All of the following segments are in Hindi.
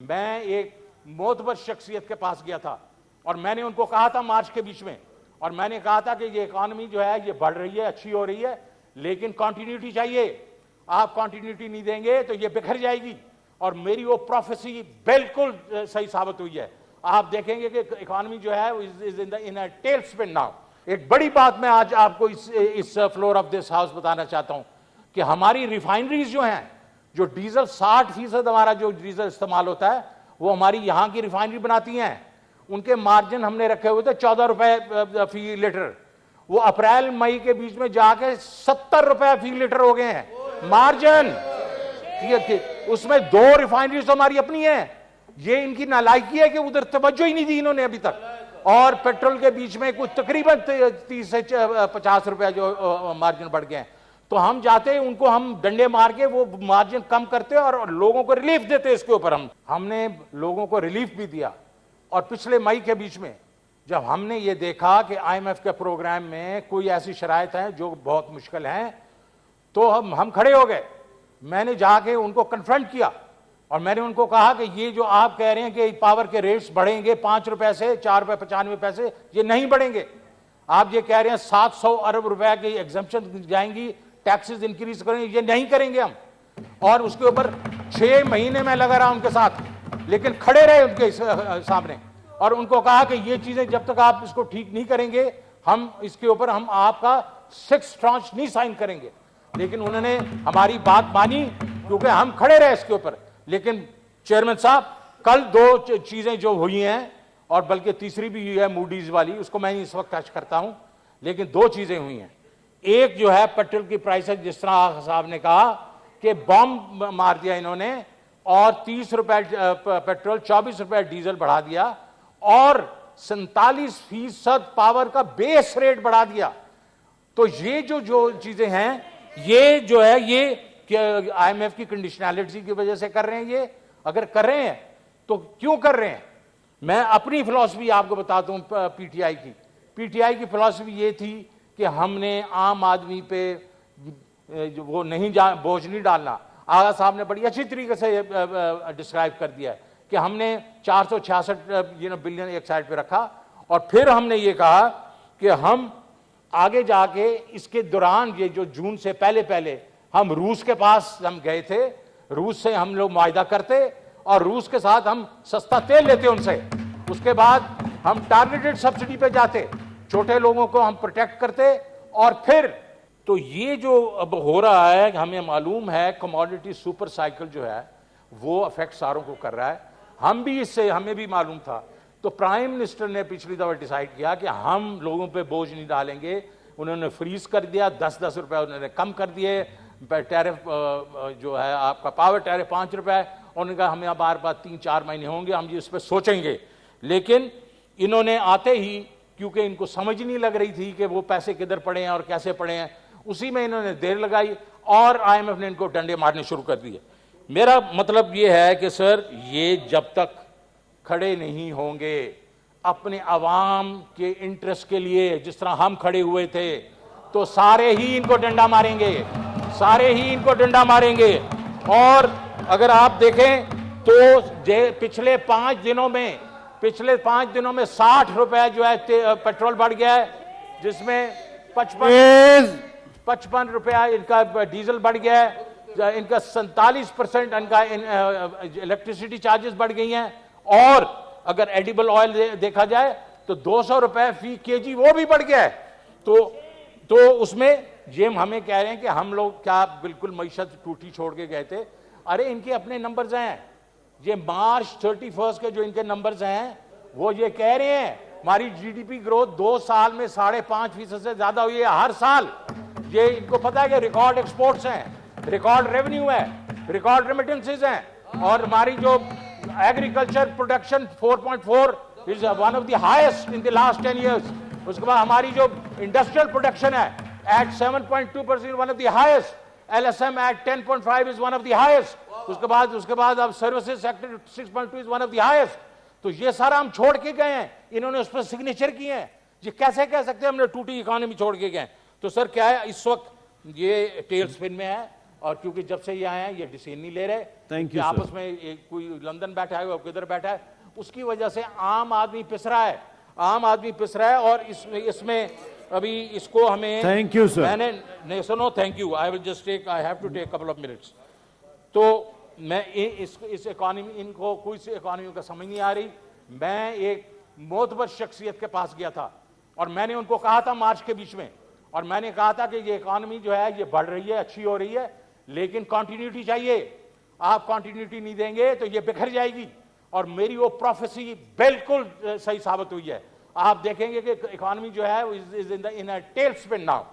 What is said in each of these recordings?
मैं एक मोतबर शख्सियत के पास गया था और मैंने उनको कहा था मार्च के बीच में, और मैंने कहा था कि ये इकॉनमी जो है ये बढ़ रही है, अच्छी हो रही है, लेकिन कंटिन्यूटी चाहिए। आप कंटिन्यूटी नहीं देंगे तो ये बिखर जाएगी। और मेरी वो प्रोफेसी बिल्कुल सही साबित हुई है। आप देखेंगे कि इकॉनमी जो है is in a tail spin now. एक बड़ी बात मैं आज आपको इस फ्लोर ऑफ दिस हाउस बताना चाहता हूं कि हमारी रिफाइनरीज जो हैं, जो डीजल 60% हमारा जो डीजल इस्तेमाल होता है वो हमारी यहां की रिफाइनरी बनाती हैं। उनके मार्जिन हमने रखे हुए थे 14 रुपए फी लीटर, वो अप्रैल मई के बीच में जाके 70 रुपए फी लीटर हो गए हैं मार्जिन। उसमें 2 रिफाइनरीज तो हमारी अपनी है। ये इनकी नालायकी है कि उधर तवज्जो ही नहीं दी इन्होंने अभी तक। और पेट्रोल के बीच में कुछ तकरीबन 30 से 50 रुपए जो मार्जिन बढ़ गए हैं। तो हम जाते हैं उनको, हम डंडे मार के वो मार्जिन कम करते और लोगों को रिलीफ देते। इसके ऊपर हमने लोगों को रिलीफ भी दिया। और पिछले मई के बीच में जब हमने ये देखा कि आईएमएफ के प्रोग्राम में कोई ऐसी शराइत है जो बहुत मुश्किल हैं, तो हम खड़े हो गए। मैंने जाके उनको कन्फ्रंट किया और मैंने उनको कहा कि ये जो आप कह रहे हैं कि पावर के रेट्स बढ़ेंगे 5 रुपए से 4 रुपए 95 पैसे, ये नहीं बढ़ेंगे। आप ये कह रहे हैं 700 अरब रुपए की एग्जम्पशन जाएंगी, टैक्सेस इंक्रीज करेंगे, ये नहीं करेंगे हम। और उसके ऊपर 6 महीने में लगा रहा उनके साथ, लेकिन खड़े रहे उनके सामने और उनको कहा कि ये चीजें जब तक आप इसको ठीक नहीं करेंगे, हम इसके ऊपर हम आपका 6 ट्रांच नहीं साइन करेंगे। लेकिन उन्होंने हमारी बात मानी क्योंकि हम खड़े रहे इसके ऊपर। लेकिन चेयरमैन साहब, कल 2 चीजें जो हुई हैं, और बल्कि तीसरी भी हुई है मूडीज वाली, उसको मैं इस वक्त टच करता हूं, लेकिन 2 चीजें हुई हैं। एक जो है पेट्रोल की प्राइसेस, जिस तरह साहब ने कहा कि बॉम्ब मार दिया इन्होंने और 30 रुपए पेट्रोल 24 रुपए डीजल बढ़ा दिया और 47% पावर का बेस रेट बढ़ा दिया। तो ये जो चीजें हैं, ये जो है ये आईएमएफ की कंडीशनैलिटी की वजह से कर रहे हैं। ये अगर कर रहे हैं तो क्यों कर रहे हैं? मैं अपनी फिलॉसफी आपको बताता हूं। पीटीआई की फिलॉसफी ये थी कि हमने आम आदमी पे वो नहीं बोझ नहीं डालना। आगा साहब ने बड़ी अच्छी तरीके से डिस्क्राइब कर दिया है कि हमने 466 बिलियन एक साइड पे रखा और फिर हमने ये कहा कि हम आगे जाके इसके दौरान, ये जो जून से पहले हम रूस के पास हम गए थे, रूस से हम लोग मुआहदा करते और रूस के साथ हम सस्ता तेल लेते उनसे। उसके बाद हम टारगेटेड सब्सिडी पे जाते, छोटे लोगों को हम प्रोटेक्ट करते। और फिर तो ये जो अब हो रहा है, हमें मालूम है कमोडिटी सुपर साइकिल जो है वो अफेक्ट सारों को कर रहा है। हम भी इससे, हमें भी मालूम था। तो प्राइम मिनिस्टर ने पिछली दफा डिसाइड किया कि हम लोगों पे बोझ नहीं डालेंगे। उन्होंने फ्रीज कर दिया, 10-10 रुपए उन्होंने कम कर दिए। टैरिफ जो है आपका पावर टैरिफ 5 रुपए, उन्होंने कहा हमें हमारे पास 3-4 महीने होंगे, हम इस पर सोचेंगे। लेकिन इन्होंने आते ही, क्योंकि इनको समझ नहीं लग रही थी कि वो पैसे किधर पड़े हैं और कैसे पड़े हैं, उसी में इन्होंने देर लगाई और आईएमएफ ने इनको डंडे मारने शुरू कर दिए। मेरा मतलब ये है कि सर, ये जब तक खड़े नहीं होंगे अपने अवाम के इंटरेस्ट के लिए, जिस तरह हम खड़े हुए थे, तो सारे ही इनको डंडा मारेंगे, सारे ही इनको डंडा मारेंगे। और अगर आप देखें तो पिछले 5 दिनों में 60 रुपए जो है पेट्रोल बढ़ गया है, जिसमें 55 रुपया इनका डीजल बढ़ गया है, इनका 47% इनका इलेक्ट्रिसिटी चार्जेस बढ़ गई हैं। और अगर एडिबल ऑयल देखा जाए तो 200 रुपए फी केजी वो भी बढ़ गया है। तो उसमें ये हमें कह रहे हैं कि हम लोग क्या बिल्कुल मईशत टूटी छोड़ के गए थे। अरे इनके अपने नंबर्स हैं, ये मार्च 31 के जो इनके नंबर्स हैं, वो ये कह रहे हैं हमारी जीडीपी ग्रोथ 2 साल में 5.5% से ज्यादा हुई है हर साल। ये इनको पता है कि रिकॉर्ड एक्सपोर्ट्स हैं, रिकॉर्ड रेवेन्यू है, रिकॉर्ड रेमिटेंसेस हैं, और हमारी जो agriculture production 4.4 is one of the highest in the last 10 years. उसके बाद हमारी जो इंडस्ट्रियल प्रोडक्शन है at 7.2% one of the highest, LSM at 10.5 is one of the highest. उसके बाद अब services sector 6.2 is one of the highest. तो ये सारा हम छोड़ के गए हैं, इन्होंने उस पर सिग्नेचर किए हैं। ये कैसे कह सकते हैं हमने टूटी इकोनॉमी छोड़ के गए? तो सर क्या है, इस वक्त ये टेल स्पिन में है। और क्योंकि जब से ये आए हैं ये डिसीजन नहीं ले रहे Thank कि you, आपस sir. में कोई लंदन बैठा है और किधर बैठा है, उसकी वजह से आम आदमी पिस रहा है, आम आदमी पिस रहा है। और इसमें अभी इसको हमें Thank you, sir. मैंने नहीं सुनो, thank you, I will just take, I have to take couple of minutes. तो मैं इस इकोनॉमी, इनको कोई सी इकोनॉमी का समझ नहीं आ रही। मैं एक मोतबर शख्सियत के पास गया था और मैंने उनको कहा था मार्च के बीच में, और मैंने कहा था कि ये इकोनॉमी जो है ये बढ़ रही है, अच्छी हो रही है, लेकिन कंटिन्यूटी चाहिए। आप कंटिन्यूटी नहीं देंगे तो ये बिखर जाएगी। और मेरी वो प्रोफेसी बिल्कुल सही साबित हुई है। आप देखेंगे कि इकोनॉमी जो है is in a tail spin now.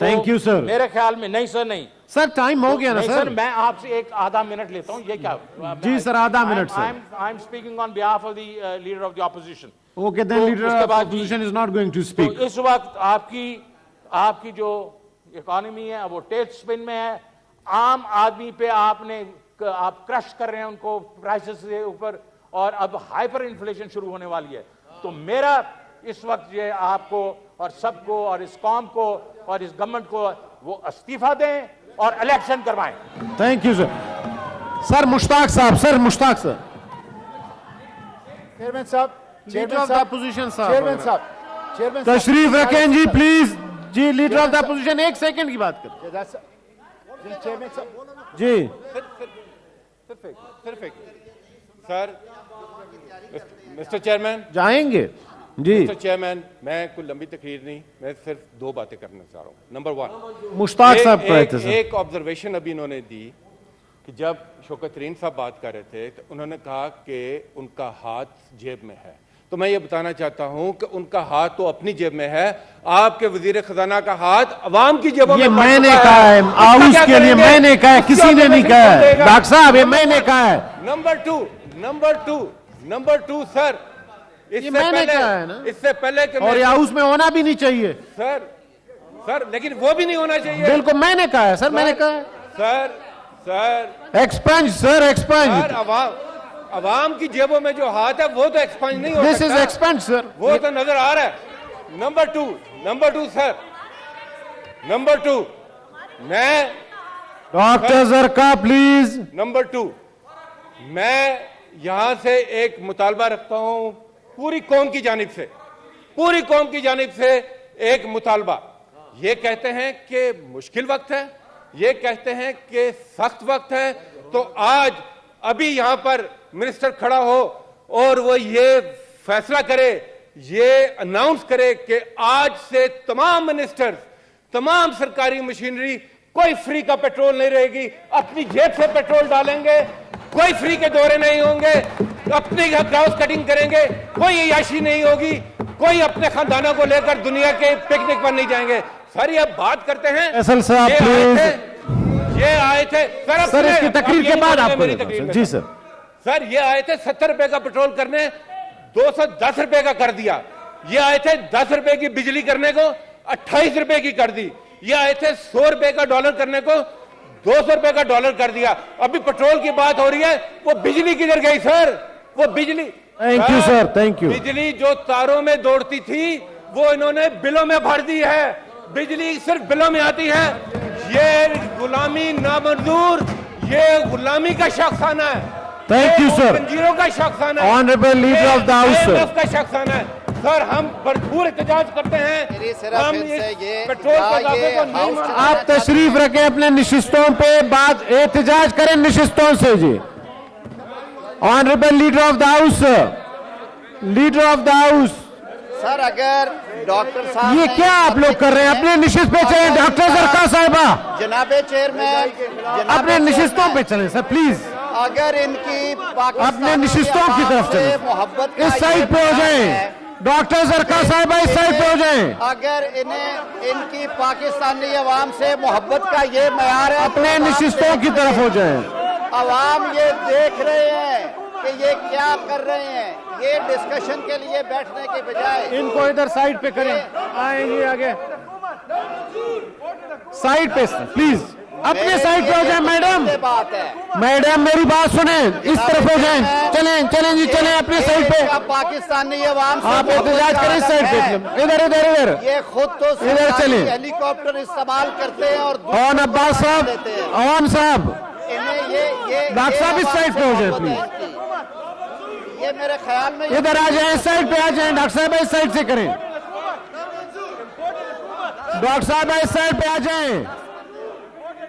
Thank you sir. मेरे ख्याल में नहीं सर, नहीं सर टाइम हो गया ना नहीं सर। मैं आपसे एक आधा मिनट लेता हूं, ये क्या? जी सर, आधा minute sir. I am speaking on behalf of the leader of the opposition. Okay, then leader of opposition is not going to speak. तो इस वक्त आपकी जो इकोनॉमी है वो टेल स्पिन में है। आम आदमी पे आप क्रश कर रहे हैं उनको प्राइसेस के ऊपर, और अब हाइपर इन्फ्लेशन शुरू होने वाली है। तो मेरा इस वक्त ये आपको और सबको और इस कौम को और इस गवर्नमेंट को वो इस्तीफा दें और इलेक्शन करवाएं। Thank you sir. Sir Mushtaq साहब, सर मुश्ताक सर। चेयरमैन साहब, लीडर ऑफ द ऑपोजिशन साहब, चेयरमैन तशरीफ रखें जी प्लीज। जी लीडर ऑफ द ऑपोजिशन, एक सेकंड की बात कर। चेयरमैन साहब जी सर, मिस्टर चेयरमैन, जाएंगे जी। मिस्टर चेयरमैन, मैं कोई लंबी तकरीर नहीं, मैं सिर्फ दो बातें करना चाह रहा हूँ। नंबर वन, मुश्ताक साहब कह रहे थे सर। एक ऑब्जर्वेशन अभी इन्होंने दी कि जब शौकत तरीन साहब बात कर रहे थे तो उन्होंने कहा कि उनका हाथ जेब में है। तो मैं ये बताना चाहता हूं कि उनका हाथ तो अपनी जेब में है, आपके वजीर खजाना का हाथ अवाम की जेबों में। ये मैंने कहा है, हाउस के लिए मैंने कहा है, किसी ने नहीं कहा है। डॉक्टर साहब ये मैंने कहा है। नंबर टू सर, ये मैंने कहा है ना, इससे पहले कि और ये हाउस में होना भी नहीं चाहिए सर, लेकिन वो भी नहीं होना चाहिए। बिल्कुल मैंने कहा है सर, मैंने कहा है। Sir expunge sir, expunge. Sir, अवाम की जेबों में जो हाथ है वो तो एक्सपेंज नहीं हो सकता। दिस इज एक्सपेंज सर, वो तो नजर आ रहा है। नंबर टू सर, मैं डॉक्टर जरका प्लीज। नंबर टू, मैं यहां से एक मुतालबा रखता हूं पूरी कौम की जानिब से एक मुतालबा। ये कहते हैं कि मुश्किल वक्त है, ये कहते हैं कि सख्त वक्त है, तो आज अभी यहां पर मिनिस्टर खड़ा हो और वो ये फैसला करे, ये अनाउंस करे कि आज से तमाम मिनिस्टर्स, तमाम सरकारी मशीनरी, कोई फ्री का पेट्रोल नहीं रहेगी, अपनी जेब से पेट्रोल डालेंगे, कोई फ्री के दौरे नहीं होंगे, अपनी क्रॉस कटिंग करेंगे, कोई अय्याशी नहीं होगी, कोई अपने खानदानों को लेकर दुनिया के पिकनिक पर नहीं जाएंगे। सर ये बात करते हैं, फैसल साहब ये आए थे सर इसकी तकरीर के बाद आपको जी सर। सर ये आए थे 70 रुपए का पेट्रोल करने, 210 रुपए का कर दिया। ये आए थे 10 रुपए की बिजली करने को 28 रुपए की कर दी। ये आए थे 100 रुपए का डॉलर करने को 200 रुपए का डॉलर कर दिया। अभी पेट्रोल की बात हो रही है, वो बिजली किधर गई सर? वो बिजली, thank you sir, thank you. बिजली जो तारों में दौड़ती थी वो इन्होंने बिलों में भर दी है। बिजली सिर्फ बिलों में आती है। ये गुलामी नामंजूर, ये गुलामी का शख्साना है। Thank you sir. जंजीरों का शख्साना है। Honourable leader of the house का शख्साना है। सर हम भरपूर एहतजाज करते हैं। हम इस पेट्रोल के दावे को नहीं मानते। आप तशरीफ रखें अपने निशिस्तों पे, बात एहतजाज करें निशिस्तों से जी। Honourable leader of the house, leader of the house. Sir अगर डॉक्टर साहब ये क्या आप लोग कर रहे हैं? अपने निशिस्त पे चलें डॉक्टर जरका साहिबा, जनाबे चेयरमैन, अपने निशिस्तों पे चलें सर प्लीज। अगर इनकी अपने निशिस्तों की तरफ चलें, मोहब्बत इस साइड पे हो जाएं। डॉक्टर जरका साहिबा इस साइड पे हो जाएं। अगर इनकी पाकिस्तानी अवाम से मोहब्बत का ये मयार है, अपने निशिस्तों की तरफ हो जाएं। अवाम ये देख रहे हैं कि ये क्या कर रहे हैं। ये डिस्कशन के लिए बैठने के बजाय इनको इधर साइड पे करें, आएंगे आगे साइड पे प्लीज। अपने साइड पे हो जाए मैडम। ये बात है। मैडम मेरी बात सुने, इस तरफ हो जाए। चलें चलें जी, चलें अपने साइड पे। पाकिस्तानी अवाम आप एहतजाज करें इस साइड पे, इधर इधर इधर। ये खुद तो इधर चलें। हेलीकॉप्टर इस्तेमाल करते हैं और ऑन अब्बास साहब, ऑन साहब, इन्हें ये डॉक्टर साहब इस साइड पे हो जाए मोहब्बत है प्लीज। इनकी। ये मेरे ख्याल में इधर आ जाए, इस साइड पे आ जाए। डॉक्टर साहब इस साइड से करें। डॉक्टर साहब इस साइड पे आ जाएं।